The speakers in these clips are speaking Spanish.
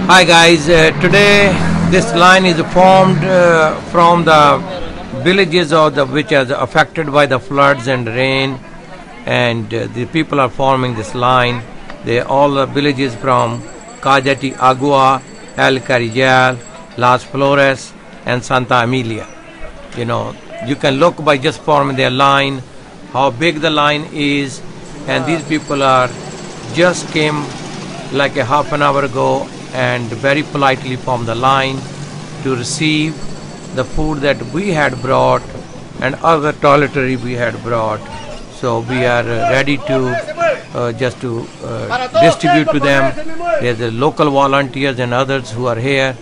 Hi guys, today this line is formed from the villages which are affected by the floods and rain, and the people are forming this line. They all the villages from Caja to Aguaa, El Carrizal, Las Flores, and Santa Emilia. You know, you can look by just forming their line, how big the line is, and these people are just came like a half an hour ago and very politely formed the line to receive the food that we had brought and other toiletry we had brought. So we are ready to just to distribute to them. There's the local volunteers and others who are here,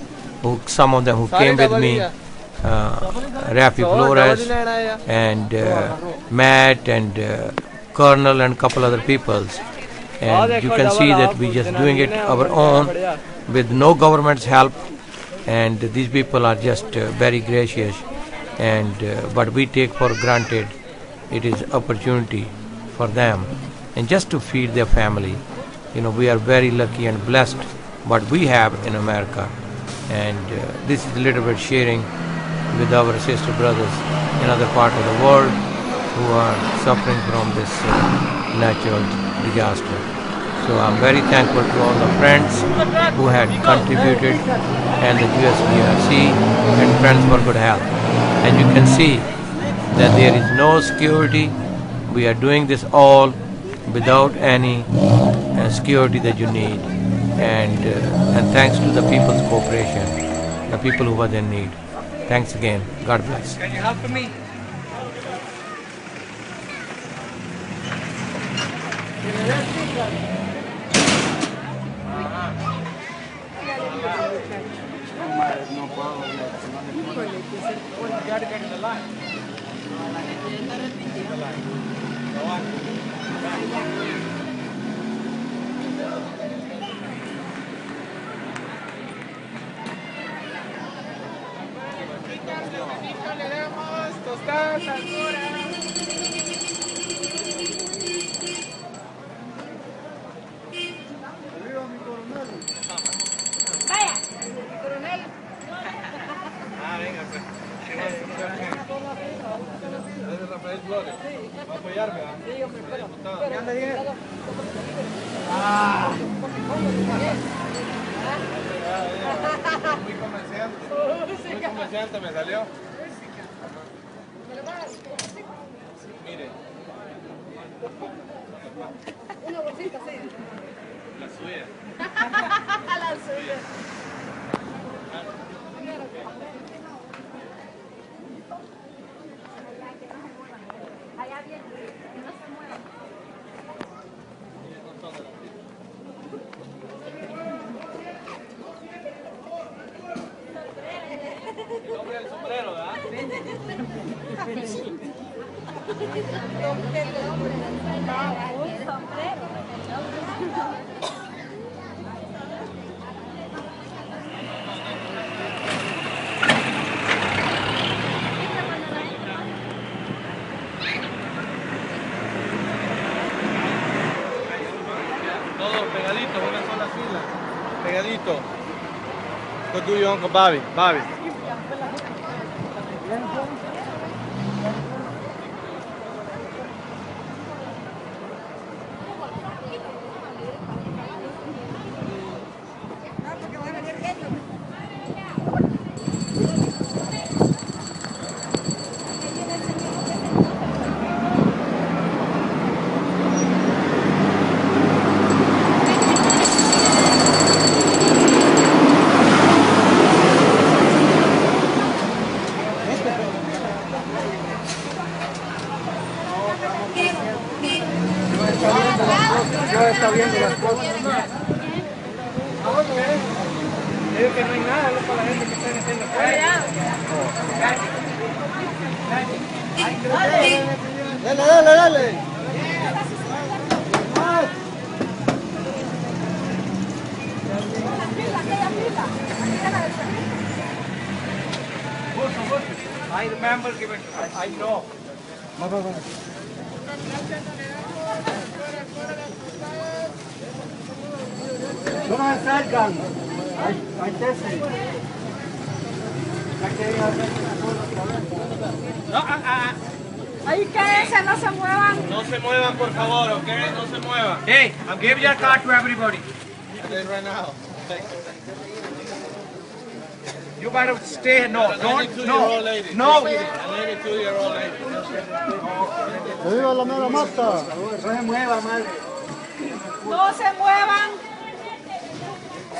who some of them who came with me, Rafi Flores and Matt and Colonel and couple other peoples. And you can see that we just doing it our own with no government's help, and these people are just very gracious, and but we take for granted it is opportunity for them and just to feed their family. You know, we are very lucky and blessed what we have in America, and this is a little bit sharing with our sister brothers in other part of the world who are suffering from this natural disaster. So I'm very thankful to all the friends who had contributed and the USDRC and Friends for Good Health. And you can see that there is no security. We are doing this all without any security that you need. And thanks to the people's cooperation, the people who were in need. Thanks again. God bless. Can you help me? Muy comerciante me salió. Mire. Una bolsita, sí. La suya. La suya. Allá bien, que no se muevan. El hombre del sombrero, ¿verdad? Un sombrero. Todos pegaditos, una sola fila. Pegadito. Go do your Uncle Bobby. Bobby. Está viendo las cosas. Es que no hay nada, es para la gente que está en la calle. Dale. I remember giving. I know. No nos acercan. No, Ahí quédense, no se muevan. no se muevan, por favor, ¿ok? No se muevan. Hey, give your card to everybody. Right now. You gotta stay. No, A don't. 92-year-old lady. No. A 92-year-old lady. ¡Viva la mera mata! No se muevan.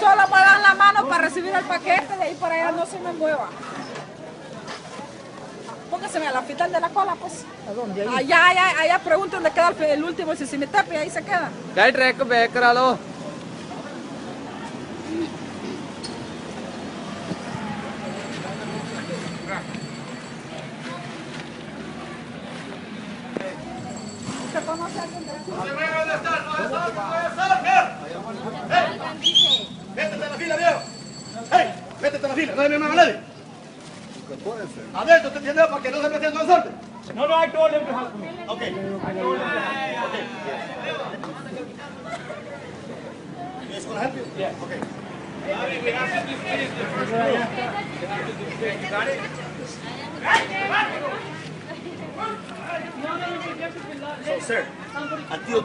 Solo muevan la mano para recibir el paquete. De ahí para allá no se me mueva. Póngaseme al hospital de la cola, pues. ¿A dónde? Allá pregunto dónde queda el último Sisimetepet y ahí se queda. Guide rek be करा लो ¿Usted conoce a alguien de aquí? ¡Métete en la fila, viejo! ¡Hey! ¡Métete en la fila! ¡No hay mi hermano nadie! Adentro, ¿te entiendes? Para que no se metan con suerte. No, I told him to help me. Ok. ¿Es con la gente? Yes. Ok. We have to finish the first row. You got it? So, sir, until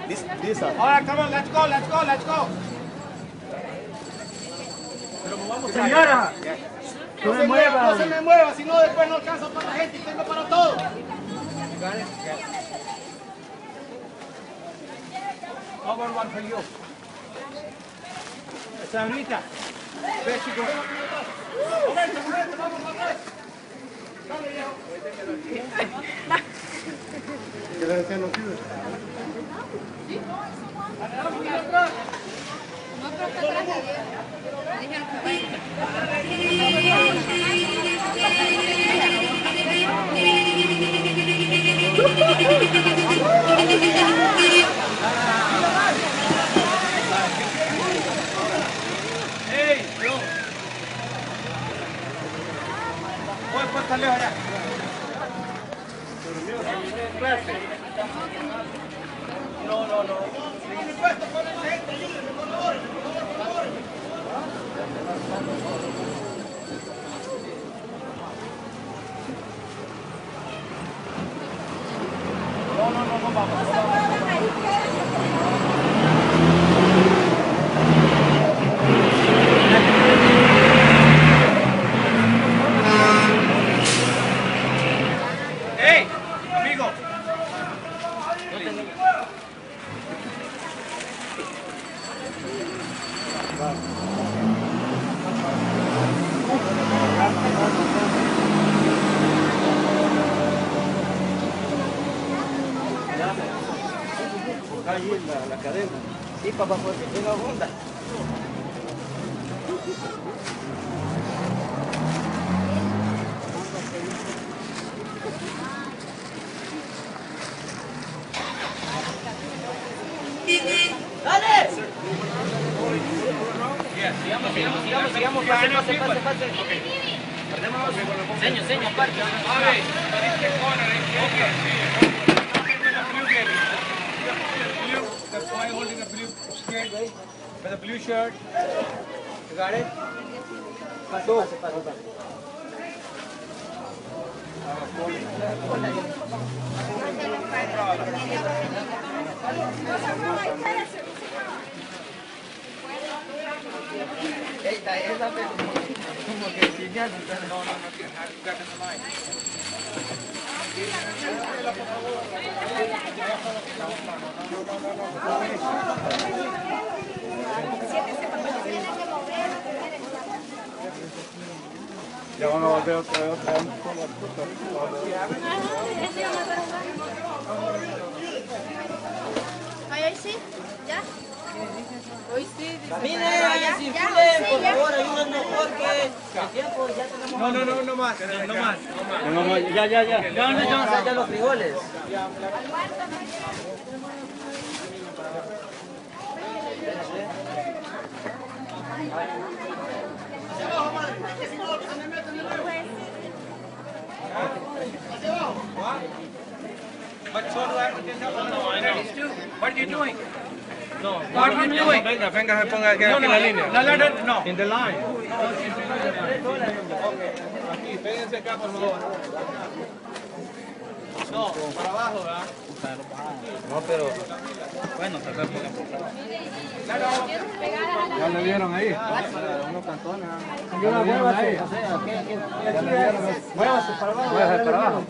this All right, come on, let's go. Señora, no se me mueva, si no después no alcanza para la gente y tengo para todo. How about one for you? Señorita, where she go? Hey, bro. Pues salió allá. No se muevan, ahí quédense. Hey, amigo. ahí la cadena. Sí, papá, porque tiene la onda. Sigamos, pase. Seño, aparte. The boy holding a blue skirt with a blue shirt. You got it? Pasó. Esa como que si ya no está. No, got in the line. Ya van a volver otra vez con la puta. Hoy sí, ya. Hoy sí. Caminen, circulen, por favor, ayúdennos porque el tiempo ya tenemos. No más. Ya. No, saca los frijoles. But so do I. No, I know. What are you doing? What are you doing? Venga, venga, se ponga aquí en la línea. No. In the line. Aquí, péguense acá, por favor. No, para abajo, ¿verdad? No, pero Bueno, tratar por ya le dieron ahí. unos cantones. Ya le dieron ahí. Muévase para abajo. Muévase para abajo.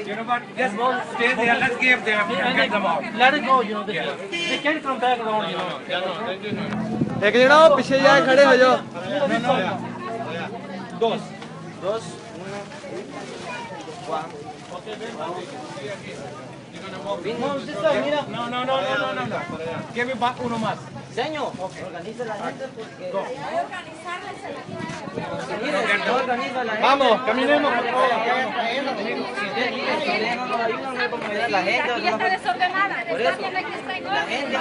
You know what? Just stay there. Let's give them and get them out. Let it go, you know. They can't come back around, you know. एक जना पीछे जाए खड़े हो जाओ. Dos. Mira. No. Give me uno más. Señor, organiza la gente porque... Vamos, caminemos. La gente... Aquí está desordenada. Por Está eso. bien, aquí está igual. La gente...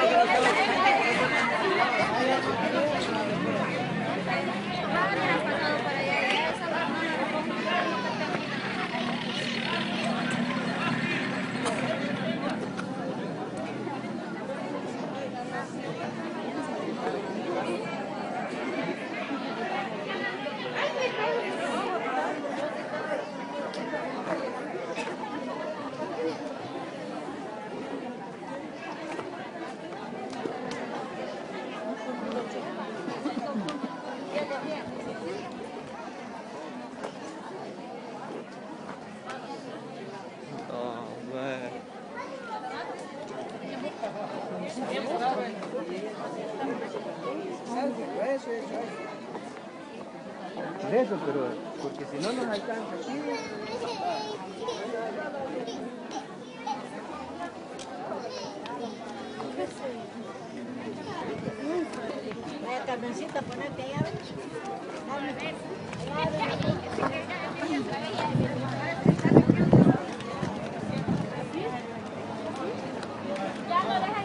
Eso, pero porque si no nos alcanza aquí. Vaya, Carmencita, ponete ahí a ver. Ya no deja